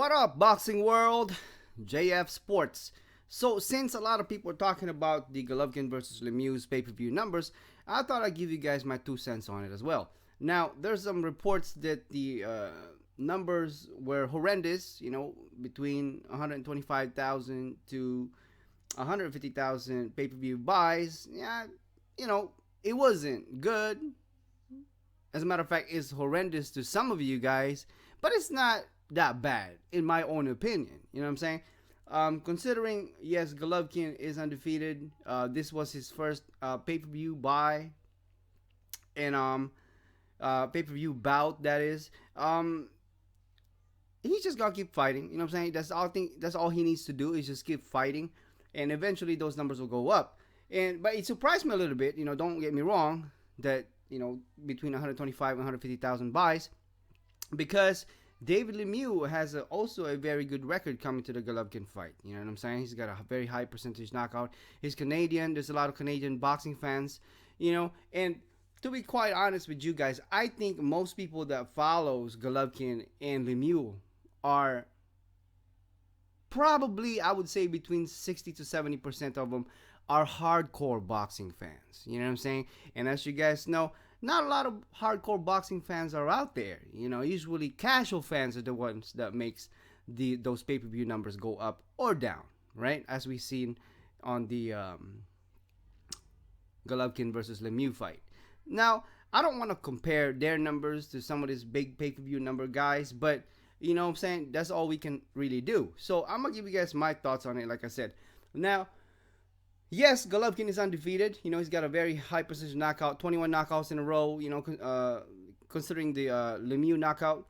What up, boxing world? JF Sports. So, since a lot of people are talking about the Golovkin versus Lemieux pay-per-view numbers, I thought I'd give you guys my 2 cents on it as well. Now, there's some reports that the numbers were horrendous, between 125,000 to 150,000 pay-per-view buys. Yeah, it wasn't good. As a matter of fact, it's horrendous to some of you guys, but it's not that bad, in my own opinion. You know what I'm saying? Considering, yes, Golovkin is undefeated. This was his first pay-per-view buy and pay-per-view bout. That is, he's just gotta keep fighting. You know what I'm saying? That's all he needs to do is just keep fighting, and eventually those numbers will go up. But it surprised me a little bit. Don't get me wrong that between 125 and 150,000 buys, because David Lemieux has also a very good record coming to the Golovkin fight. You know what I'm saying? He's got a very high percentage knockout. He's Canadian. There's a lot of Canadian boxing fans, and to be quite honest with you guys, I think most people that follows Golovkin and Lemieux are probably, I would say, between 60 to 70% of them are hardcore boxing fans. You know what I'm saying? And as you guys know, not a lot of hardcore boxing fans are out there. Usually casual fans are the ones that makes those pay-per-view numbers go up or down, right? As we've seen on the Golovkin versus Lemieux fight. Now, I don't want to compare their numbers to some of these big pay-per-view number guys, but you know what I'm saying? That's all we can really do. So I'm going to give you guys my thoughts on it, like I said. Now, yes, Golovkin is undefeated. He's got a very high precision knockout, 21 knockouts in a row, considering the Lemieux knockout.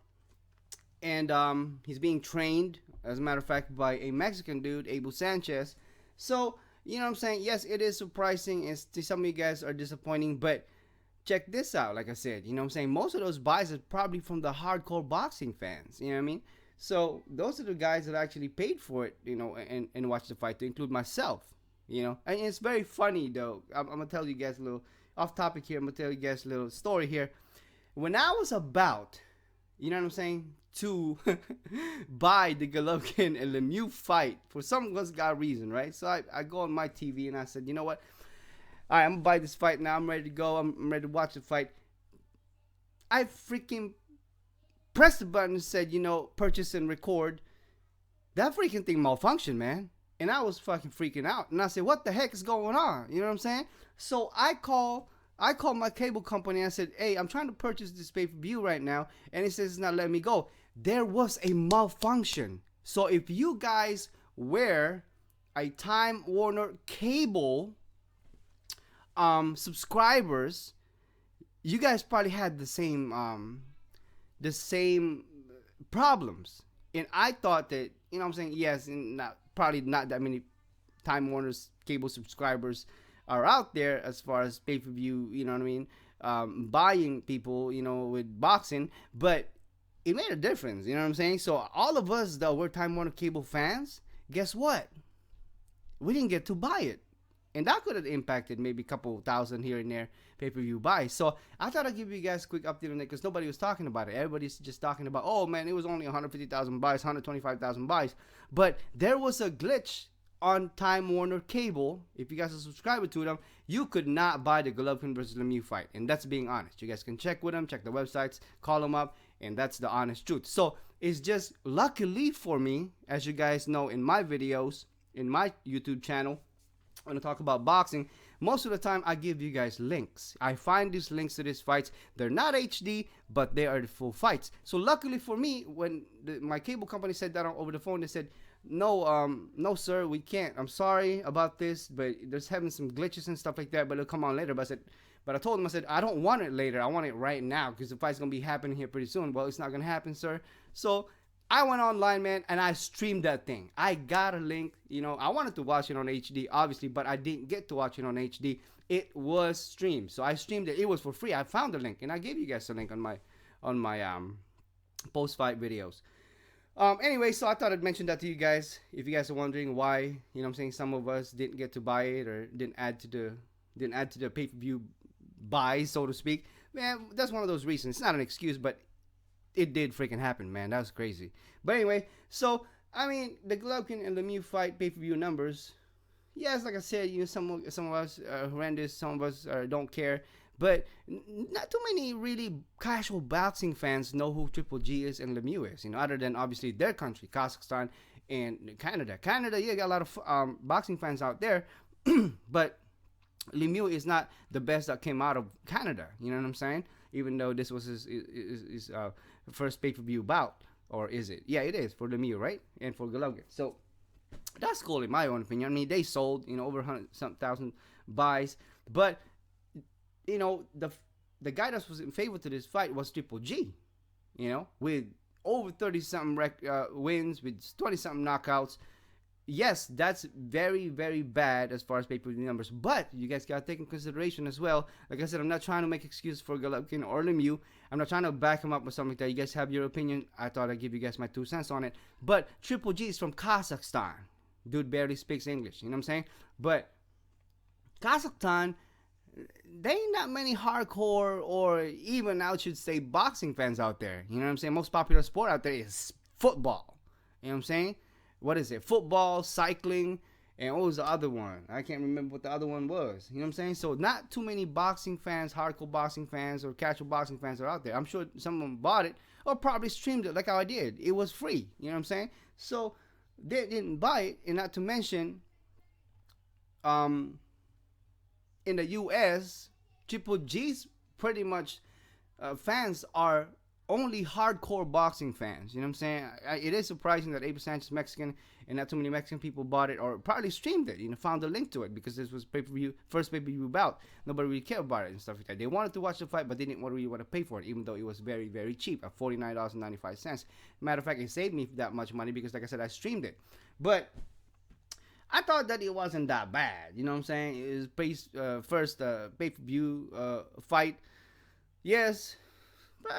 And he's being trained, as a matter of fact, by a Mexican dude, Abel Sanchez. So, you know what I'm saying? Yes, it is surprising, and to some of you guys are disappointing, but check this out, like I said. You know what I'm saying? Most of those buys are probably from the hardcore boxing fans. You know what I mean? So, those are the guys that actually paid for it, and watched the fight, to include myself. And it's very funny, though. I'm going to tell you guys a little off topic here. I'm going to tell you guys a little story here. When I was about, you know what I'm saying, to buy the Golovkin and Lemieux fight, for some God reason, right? So I go on my TV and I said, you know what? All right, I'm going to buy this fight now. I'm ready to go. I'm ready to watch the fight. I freaking pressed the button and said, purchase and record. That freaking thing malfunctioned, man. And I was fucking freaking out. And I said, what the heck is going on? You know what I'm saying? So I called my cable company and I said, hey, I'm trying to purchase this pay-per-view right now. And it says it's not letting me go. There was a malfunction. So if you guys wear a Time Warner cable subscribers, you guys probably had the same problems. And I thought that, you know what I'm saying? Yes, and probably not that many Time Warner's cable subscribers are out there as far as pay-per-view, you know what I mean, buying people, with boxing, but it made a difference, you know what I'm saying? So all of us that were Time Warner cable fans, guess what? We didn't get to buy it. And that could have impacted maybe a couple thousand here and there pay-per-view buys. So I thought I'd give you guys a quick update on it because nobody was talking about it. Everybody's just talking about, oh man, it was only 150,000 buys, 125,000 buys. But there was a glitch on Time Warner Cable. If you guys are subscribed to them, you could not buy the Golovkin versus Lemieux fight. And that's being honest. You guys can check with them, check the websites, call them up, and that's the honest truth. So it's just luckily for me, as you guys know in my videos, in my YouTube channel, when I talk about boxing, most of the time I give you guys links. I find these links to these fights. They're not HD, but they are the full fights. So luckily for me, when my cable company said that over the phone, they said, no sir, we can't. I'm sorry about this, but there's having some glitches and stuff like that, but it'll come on later. But I told them, I said, I don't want it later. I want it right now because the fight's going to be happening here pretty soon. Well, it's not going to happen, sir. So I went online, man, and I streamed that thing. I got a link. I wanted to watch it on HD, obviously, but I didn't get to watch it on HD. It was streamed, so I streamed it. It was for free. I found the link, and I gave you guys the link on my post-fight videos. Anyway, so I thought I'd mention that to you guys. If you guys are wondering why, some of us didn't get to buy it or didn't add to the pay-per-view buys, so to speak. Man, that's one of those reasons. It's not an excuse, but it did freaking happen, man. That was crazy. But anyway, so I mean, the Golovkin and Lemieux fight pay-per-view numbers. Yes, like I said, some of us are horrendous, some of us don't care. But not too many really casual boxing fans know who Triple G is and Lemieux is. Other than obviously their country, Kazakhstan and Canada. Canada, yeah, got a lot of boxing fans out there, but Lemieux is not the best that came out of Canada. You know what I'm saying? Even though this was his first pay-per-view bout, or is it? Yeah, it is for Lemieux, right? And for Golovkin. So that's cool in my own opinion. I mean, they sold over 100,000 buys, but the guy that was in favor to this fight was Triple G. With over 30 something wins, with 20 something knockouts. Yes, that's very, very bad as far as pay-per-view numbers, but you guys gotta take in consideration as well. Like I said, I'm not trying to make excuses for Golovkin or Lemieux. I'm not trying to back him up with something like that. You guys have your opinion. I thought I'd give you guys my 2 cents on it. But Triple G is from Kazakhstan. Dude barely speaks English. You know what I'm saying? But Kazakhstan, there ain't not many hardcore, or even I should say boxing fans out there. You know what I'm saying? Most popular sport out there is football. You know what I'm saying? What is it? Football, cycling, and what was the other one? I can't remember what the other one was. You know what I'm saying? So not too many boxing fans, hardcore boxing fans, or casual boxing fans are out there. I'm sure someone bought it or probably streamed it like how I did. It was free. You know what I'm saying? So they didn't buy it, and not to mention, in the U.S., Triple G's pretty much fans are only hardcore boxing fans. You know what I'm saying? It is surprising that Abe is Mexican and not too many Mexican people bought it or probably streamed it, found a link to it, because this was first pay-per-view bout. Nobody really cared about it and stuff like that. They wanted to watch the fight, but they didn't really want to pay for it, even though it was very, very cheap at $49.95. Matter of fact, it saved me that much money because, like I said, I streamed it. But I thought that it wasn't that bad. You know what I'm saying? It was first pay-per-view fight. Yes, but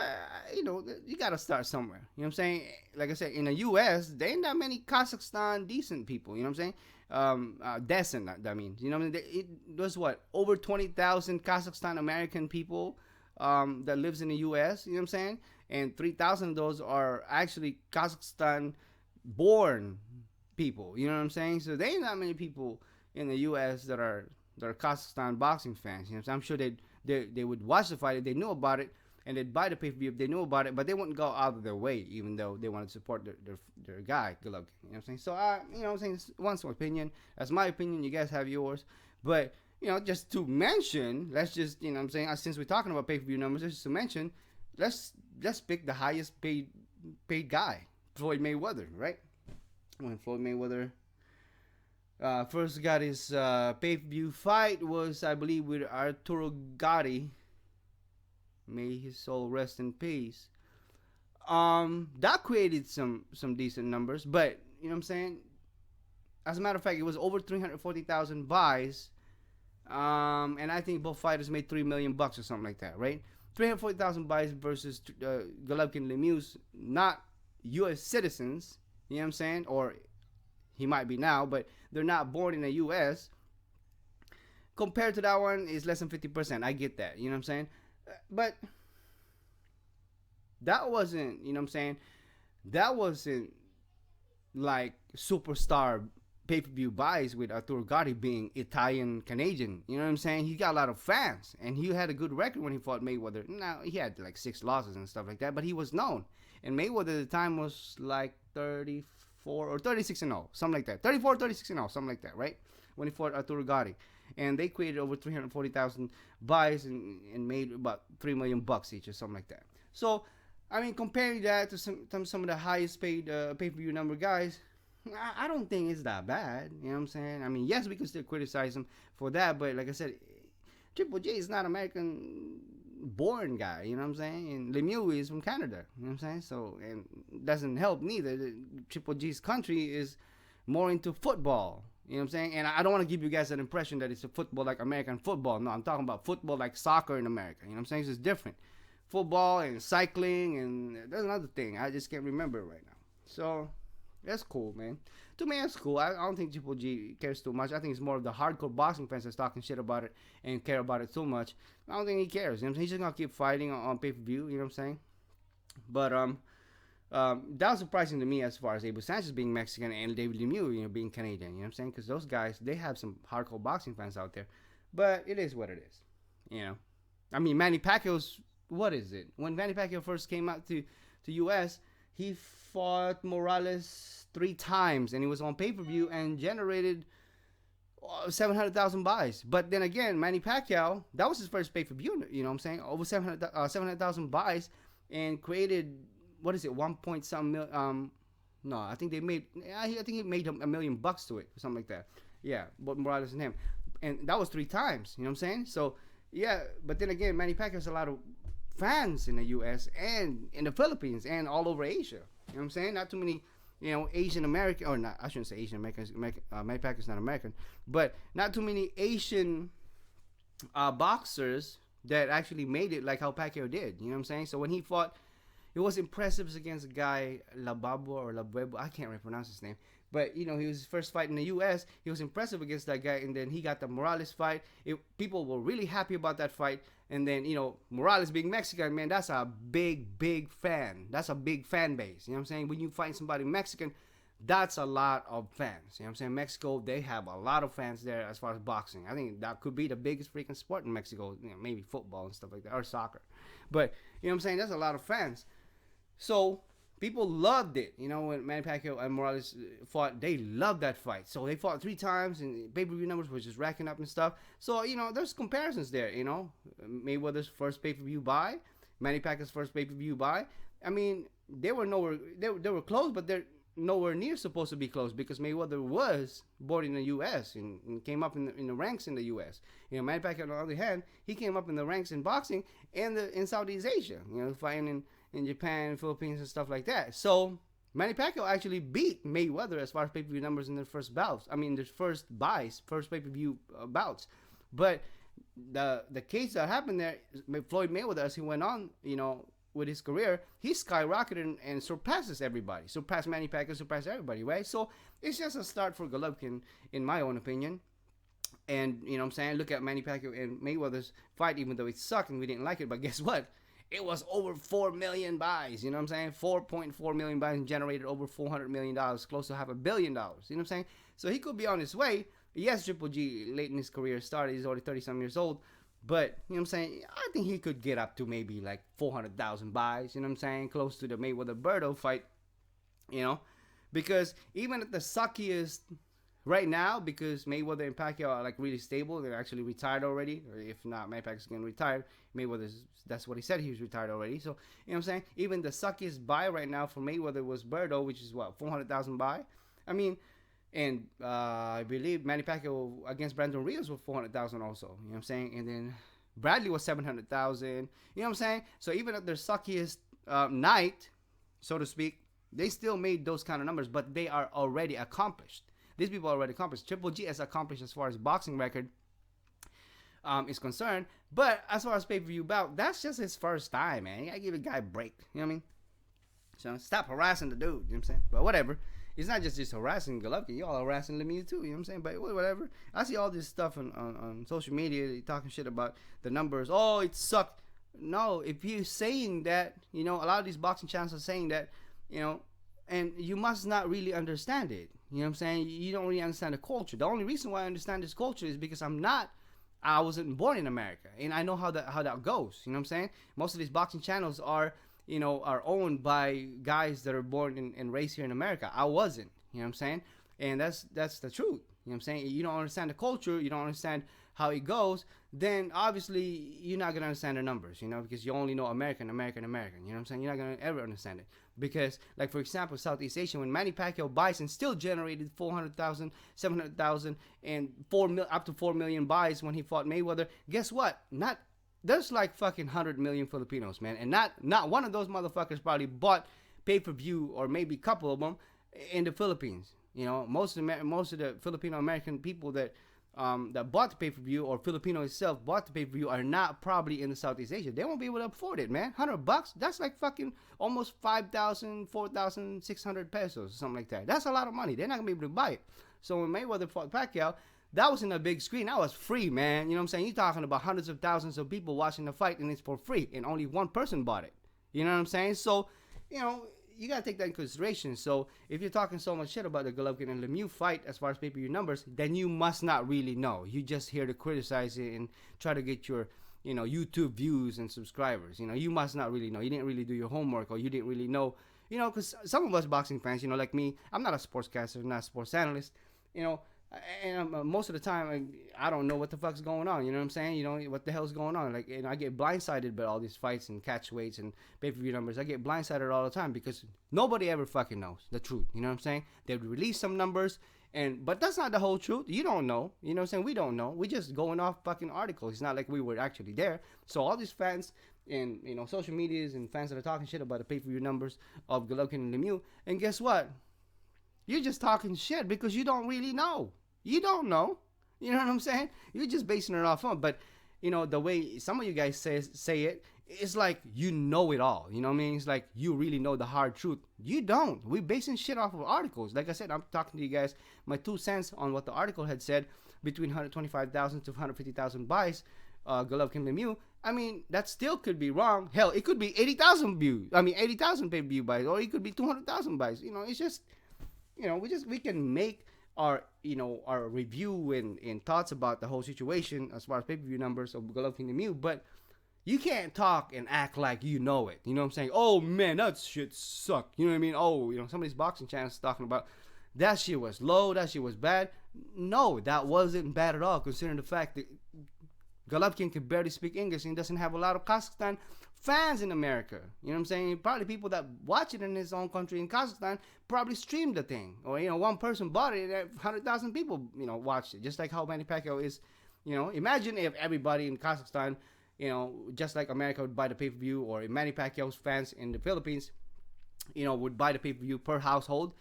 you gotta start somewhere. You know what I'm saying? Like I said, in the U.S., there ain't that many Kazakhstan decent people. You know what I'm saying? Decent, that means. You know what I mean? It was over 20,000 Kazakhstan American people that lives in the U.S. You know what I'm saying? And 3,000 of those are actually Kazakhstan born people. You know what I'm saying? So there ain't that many people in the U.S. that are Kazakhstan boxing fans. You know what I'm saying? I'm sure they would watch the fight if they knew about it, and they'd buy the pay-per-view if they knew about it, but they wouldn't go out of their way, even though they wanted to support their guy, Golovkin. You know what I'm saying? So, you know what I'm saying? It's one's opinion. That's my opinion. You guys have yours. But, just to mention, let's just, you know what I'm saying, since we're talking about pay-per-view numbers, just to mention, let's pick the highest paid guy, Floyd Mayweather, right? When Floyd Mayweather first got his pay-per-view fight was, I believe, with Arturo Gatti. May his soul rest in peace. That created some decent numbers, but you know what I'm saying? As a matter of fact, it was over 340,000 buys. And I think both fighters made $3 million or something like that, right? 340,000 buys versus Golovkin Lemieux, not U.S. citizens. You know what I'm saying? Or he might be now, but they're not born in the U.S. Compared to that one, is less than 50%. I get that. You know what I'm saying? But that wasn't, you know what I'm saying? That wasn't like superstar pay-per-view buys with Arturo Gatti being Italian-Canadian. You know what I'm saying? He got a lot of fans, and he had a good record when he fought Mayweather. Now, he had like 6 losses and stuff like that, but he was known. And Mayweather at the time was like 34 or 36-0, something like that. 34, 36-0, something like that, right? When he fought Arturo Gatti. And they created over 340,000 buys and made about $3 million each or something like that. So, I mean, comparing that to some of the highest paid pay-per-view number guys, I don't think it's that bad. You know what I'm saying? I mean, yes, we can still criticize him for that, but like I said, Triple J is not American-born guy. You know what I'm saying? And Lemieux is from Canada. You know what I'm saying? So, and doesn't help neither. Triple G's country is more into football. You know what I'm saying? And I don't want to give you guys that impression that it's a football like American football. No, I'm talking about football like soccer in America. You know what I'm saying? It's just different. Football and cycling, and there's another thing. I just can't remember it right now. So, that's cool, man. To me, that's cool. I don't think Triple G cares too much. I think it's more of the hardcore boxing fans that's talking shit about it and care about it too much. I don't think he cares. You know what I'm saying? He's just going to keep fighting on pay-per-view. You know what I'm saying? But that was surprising to me as far as Abel Sanchez being Mexican and David Lemieux, being Canadian. You know what I'm saying? Because those guys, they have some hardcore boxing fans out there. But it is what it is. You know, I mean, Manny Pacquiao's, what is it? When Manny Pacquiao first came out to U.S., he fought Morales 3 times, and he was on pay-per-view and generated 700,000 buys. But then again, Manny Pacquiao, that was his first pay-per-view. You know what I'm saying? Over 700,000 buys, and created, what is it, 1 point something million. No, I think they made. I think he made $1 million to it, or something like that. Yeah, but Morales and him, and that was 3 times. You know what I'm saying? So yeah, but then again, Manny Pacquiao has a lot of fans in the U.S. and in the Philippines and all over Asia. You know what I'm saying? Not too many, Asian American, or not. I shouldn't say Asian Americans. Manny Pacquiao's not American, but not too many Asian boxers that actually made it like how Pacquiao did. You know what I'm saying? So when he fought, it was impressive against a guy, Lababo or Labuebo. I can't really pronounce his name. But, he was his first fight in the U.S. He was impressive against that guy. And then he got the Morales fight. People were really happy about that fight. And then, Morales being Mexican, man, that's a big, big fan. That's a big fan base. You know what I'm saying? When you fight somebody Mexican, that's a lot of fans. You know what I'm saying? Mexico, they have a lot of fans there as far as boxing. I think that could be the biggest freaking sport in Mexico. Maybe football and stuff like that, or soccer. But, you know what I'm saying? That's a lot of fans. So people loved it. When Manny Pacquiao and Morales fought, they loved that fight. So they fought 3 times, and pay-per-view numbers were just racking up and stuff. So, there's comparisons there, Mayweather's first pay-per-view buy, Manny Pacquiao's first pay-per-view buy. I mean, they were nowhere, they were close, but they're nowhere near supposed to be close, because Mayweather was born in the U.S. and came up in the ranks in the U.S. Manny Pacquiao, on the other hand, he came up in the ranks in boxing and in Southeast Asia, fighting in Japan, Philippines, and stuff like that. So Manny Pacquiao actually beat Mayweather as far as pay-per-view numbers in their first bouts. I mean, their first buys, first pay-per-view bouts. But the case that happened there, Floyd Mayweather, as he went on, with his career, he skyrocketed and surpasses everybody. Surpassed Manny Pacquiao, surpassed everybody, right? So it's just a start for Golovkin, in my own opinion. And, what I'm saying? Look at Manny Pacquiao and Mayweather's fight, even though it sucked and we didn't like it. But guess what? It was over 4 million buys, you know what I'm saying? 4.4 million buys, and generated over $400 million, close to $500 million, you know what I'm saying? So he could be on his way. Yes, Triple G, late in his career started, he's already 30-some years old, but, you know what I'm saying? I think he could get up to maybe like 400,000 buys, you know what I'm saying? Close to the Mayweather-Berto fight, because even at the suckiest right now, because Mayweather and Pacquiao are like really stable, they're actually retired already, or if not, Manny Pacquiao's getting retired. Mayweather's, that's what he said, he was retired already. So, you know what I'm saying? Even the suckiest buy right now for Mayweather was Berto, which is what, 400,000 buy? I mean, and I believe Manny Pacquiao against Brandon Rios was 400,000 also, you know what I'm saying? And then Bradley was 700,000, you know what I'm saying? So even at their suckiest night, so to speak, they still made those kind of numbers, but they are already accomplished. These people are already accomplished. Triple G is accomplished as far as boxing record is concerned. But as far as pay-per-view bout, that's just his first time, man. You gotta give a guy a break. You know what I mean? So stop harassing the dude. You know what I'm saying? But whatever. It's not just harassing Golovkin. Y'all harassing Lemieux too. You know what I'm saying? But whatever. I see all this stuff on social media talking shit about the numbers. Oh, it sucked. No, if you're saying that, a lot of these boxing channels are saying that, and you must not really understand it. You know what I'm saying? You don't really understand the culture. The only reason why I understand this culture is because I wasn't born in America, and I know how that goes. You know what I'm saying? Most of these boxing channels are owned by guys that are born and raised here in America. I wasn't. You know what I'm saying? And that's the truth. You know what I'm saying? You don't understand the culture. You don't understand how it goes. Then obviously you're not gonna understand the numbers. Because you only know American. You know what I'm saying? You're not gonna ever understand it. Because, like, for example, Southeast Asia, when Manny Pacquiao buys and still generated 400,000, 700,000, and up to 4 million buys when he fought Mayweather, guess what? There's like fucking 100 million Filipinos, man. And not one of those motherfuckers probably bought pay-per-view, or maybe a couple of them, in the Philippines. Most of the Filipino American people that bought the pay-per-view, or Filipino itself bought the pay-per-view, are not probably in the Southeast Asia. They won't be able to afford it, man. $100, that's like fucking almost 5,000, 4,600 pesos, or something like that. That's a lot of money. They're not gonna be able to buy it. So when Mayweather fought Pacquiao, that was in a big screen. That was free, man. You know what I'm saying? You're talking about hundreds of thousands of people watching the fight, and it's for free, and only one person bought it. You know what I'm saying? So, you know, you gotta take that in consideration. So if you're talking so much shit about the Golovkin and Lemieux fight as far as pay-per-view numbers, then you must not really know. You just here to criticize it and try to get your, you know, YouTube views and subscribers. You know, you must not really know. You didn't really do your homework, or you didn't really know. You know, because some of us boxing fans, you know, like me, I'm not a sportscaster, not a sports analyst. You know, and most of the time I don't know what the fuck's going on. You know what I'm saying? You know what the hell's going on? Like, you know, I get blindsided by all these fights and catch weights and pay-per-view numbers. I get blindsided all the time because nobody ever fucking knows the truth. You know what I'm saying? They would release some numbers, but that's not the whole truth. You don't know. You know what I'm saying? We don't know. We just going off fucking articles. It's not like we were actually there. So all these fans and, you know, social medias and fans that are talking shit about the pay-per-view numbers of Golovkin and Lemieux, and guess what? You're just talking shit because you don't really know. You don't know. You know what I'm saying? You're just basing it off on. But, you know, the way some of you guys say it, it's like you know it all. You know what I mean? It's like you really know the hard truth. You don't. We're basing shit off of articles. Like I said, I'm talking to you guys my 2 cents on what the article had said between 125,000 to 150,000 buys, Golovkin Lemieux. I mean, that still could be wrong. Hell, it could be 80,000 views. I mean, 80,000 pay-per-view buys, or it could be 200,000 buys. You know, it's just, you know, we can make our, you know, our review and thoughts about the whole situation as far as pay-per-view numbers of Golovkin and Lemieux, but you can't talk and act like you know it. You know what I'm saying? Oh man, that shit sucked. You know what I mean? Oh, you know, some of these boxing channels talking about that shit was low, that shit was bad. No, that wasn't bad at all, considering the fact that Golovkin can barely speak English and doesn't have a lot of Kazakhstan fans in America. You know what I'm saying? Probably people that watch it in his own country in Kazakhstan probably streamed the thing. Or, you know, one person bought it and 100,000 people, you know, watched it. Just like how Manny Pacquiao is, you know. Imagine if everybody in Kazakhstan, you know, just like America would buy the pay-per-view, or if Manny Pacquiao's fans in the Philippines, you know, would buy the pay-per-view per household.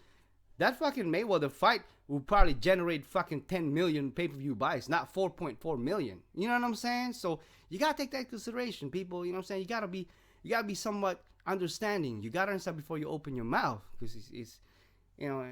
That fucking Mayweather fight will probably generate fucking 10 million pay-per-view buys, not 4.4 million. You know what I'm saying? So you gotta take that into consideration, people. You know what I'm saying? You gotta be somewhat understanding. You gotta understand before you open your mouth, because it's you know,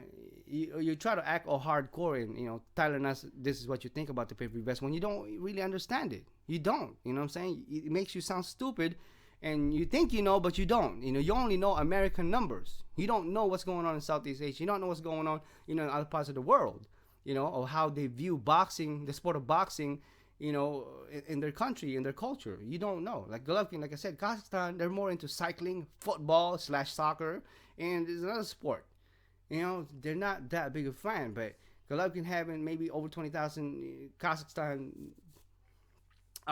you try to act all hardcore and, you know, telling us this is what you think about the pay-per-view best when you don't really understand it. You don't. You know what I'm saying? It makes you sound stupid. And you think you know, but you don't. You know, you only know American numbers. You don't know what's going on in Southeast Asia. You don't know what's going on, you know, in other parts of the world. You know, or how they view boxing, the sport of boxing, you know, in their country, in their culture. You don't know. Like Golovkin, like I said, Kazakhstan, they're more into cycling, football / soccer, and it's another sport. You know, they're not that big a fan, but Golovkin having maybe over 20,000 Kazakhstan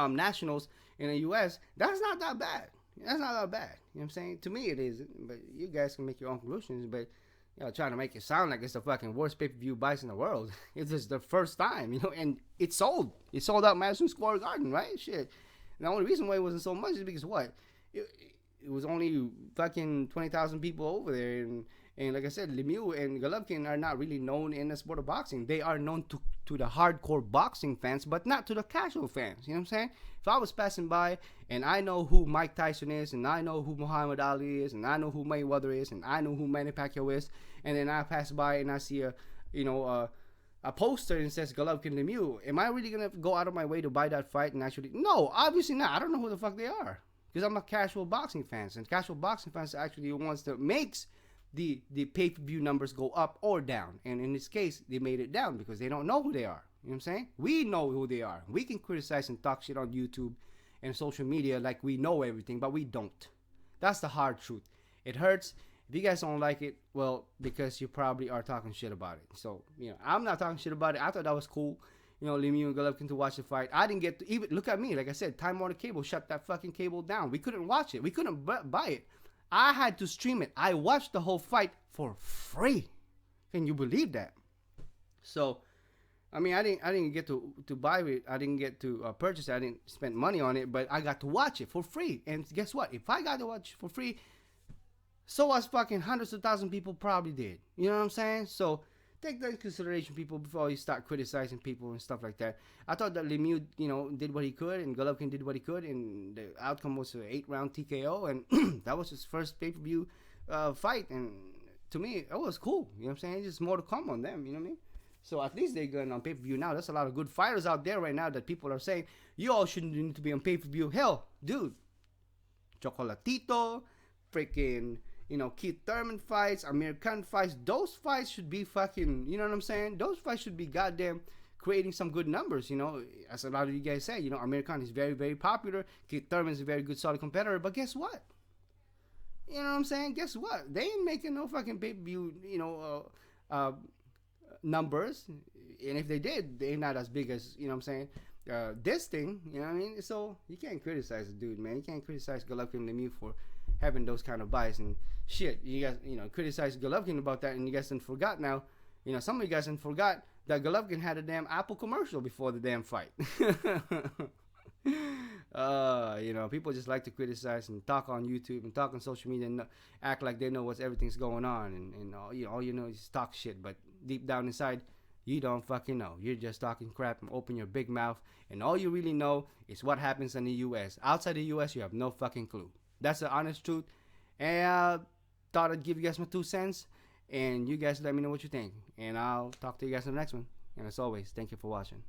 nationals in the U.S., that's not that bad. That's not that bad. You know what I'm saying? To me, it is. But you guys can make your own conclusions. But, you know, trying to make it sound like it's the fucking worst pay-per-view buys in the world. It's just the first time, you know, and it sold. It sold out Madison Square Garden, right? Shit. And the only reason why it wasn't so much is because what? It was only fucking 20,000 people over there. And like I said, Lemieux and Golovkin are not really known in the sport of boxing. They are known to the hardcore boxing fans, but not to the casual fans. You know what I'm saying? If I was passing by and I know who Mike Tyson is, and I know who Muhammad Ali is, and I know who Mayweather is, and I know who Manny Pacquiao is, and then I pass by and I see a poster and says Golovkin Lemieux, am I really gonna go out of my way to buy that fight and actually? No, obviously not. I don't know who the fuck they are, because I'm a casual boxing fans, and casual boxing fans are actually the ones that makes the pay-per-view numbers go up or down. And in this case, they made it down because they don't know who they are. You know what I'm saying? We know who they are. We can criticize and talk shit on YouTube and social media like we know everything, but we don't. That's the hard truth. It hurts. If you guys don't like it, well, because you probably are talking shit about it. So, you know, I'm not talking shit about it. I thought that was cool. You know, Lemieux and Golovkin to watch the fight. I didn't get to even look at me. Like I said, Time Warner Cable shut that fucking cable down. We couldn't watch it. We couldn't buy it. I had to stream it. I watched the whole fight for free. Can you believe that? So, I mean, I didn't get to buy it. I didn't get to purchase it. I didn't spend money on it, but I got to watch it for free. And guess what? If I got to watch it for free, so as fucking hundreds of thousands of people probably did. You know what I'm saying? So, take that into consideration, people, before you start criticizing people and stuff like that. I thought that Lemieux, you know, did what he could, and Golovkin did what he could, and the outcome was an 8-round TKO, and that was his first pay-per-view fight, and to me, it was cool. You know what I'm saying? Just more to come on them, you know what I mean? So at least they're going on pay-per-view now. There's a lot of good fighters out there right now that people are saying, you all shouldn't need to be on pay-per-view. Hell, dude, Chocolatito, freaking, Keith Thurman fights, Amir Khan fights. Those fights should be fucking, you know what I'm saying? Those fights should be goddamn creating some good numbers, As a lot of you guys say, Amir Khan is very, very popular. Keith Thurman is a very good, solid competitor. But guess what? You know what I'm saying? Guess what? They ain't making no fucking pay-per-view, numbers. And if they did, they're not as big as, you know what I'm saying? This thing, you know what I mean? So you can't criticize the dude, man. You can't criticize Golovkin and Lemieux for having those kind of bias and shit. You guys, criticize Golovkin about that, and you guys done forgot now. Some of you guys done forgot that Golovkin had a damn Apple commercial before the damn fight. People just like to criticize and talk on YouTube and talk on social media and act like they know what's everything's going on, and all you know is talk shit. But deep down inside, you don't fucking know. You're just talking crap and open your big mouth, and all you really know is what happens in the U.S. Outside the U.S., you have no fucking clue. That's the honest truth. And I thought I'd give you guys my 2 cents, and you guys let me know what you think. And I'll talk to you guys in the next one. And as always, thank you for watching.